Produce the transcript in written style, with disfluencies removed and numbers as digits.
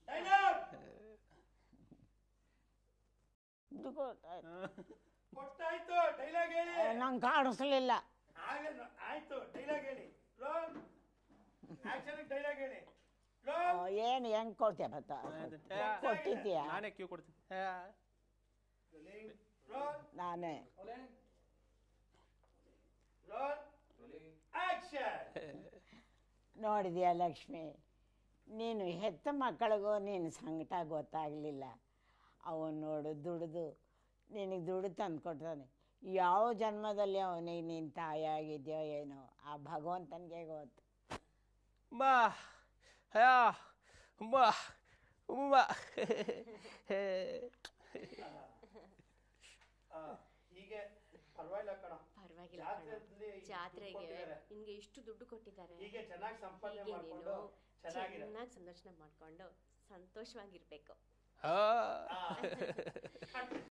Dialogue ಕೊಟ್ಟಾಯ್ತು. Dialogue ಹೇಳಿ. ನಂಗೆ ಕಾಣಿಸ್ಲಿಲ್ಲ. ಆಯ್ತು, ಡೈಲಾಗ್ ಹೇಳಿ. Roll action. ಡೈಲಾಗ್ ಹೇಳಿ. ಏನು ಹೆಂಗ್ ಕೊಡ್ತೀಯ ಬತ್ತ ಕೊಟ್ಟಿದ್ದೀಯಾ? ನಾನೇ ಕ್ಯೂ ಕೊಡ್ತೀನಿ. ನಾನೇ ನೋಡಿದ್ಯಾ ಲಕ್ಷ್ಮಿ, ನೀನು ಹೆತ್ತ ಮಕ್ಕಳಿಗೂ ನೀನು ಸಂಕಟ ಗೊತ್ತಾಗಲಿಲ್ಲ. ಅವನು ನೋಡು ದುಡಿದು ನಿನಗೆ ದುಡ್ಡು ತಂದು ಕೊಡ್ತಾನೆ. ಯಾವ ಜನ್ಮದಲ್ಲಿ ಅವನಿಗೆ ನೀನು ತಾಯಿಯಾಗಿದ್ಯೋ ಏನೋ ಆ ಭಗವಂತನಿಗೆ ಗೊತ್ತು. ಬಾ ಬಾ ಬಾ ಹೀಗೆ ಪರವಾಗಿಲ್ಲ ಕಣ. ಪರವಾಗಿಲ್ಲ, ಜಾತ್ರೆಗೆ ನಿನ್ಗೆ ಇಷ್ಟು ದುಡ್ಡು ಕೊಟ್ಟಿದ್ದಾರೆ. ಹೀಗೆ ಚೆನ್ನಾಗಿ ಸಂಪಾದನೆ ಮಾಡ್ಕೊಂಡು ಚೆನ್ನಾಗಿ ಸಂದರ್ಶನ ಮಾಡ್ಕೊಂಡು ಸಂತೋಷವಾಗಿರ್ಬೇಕು.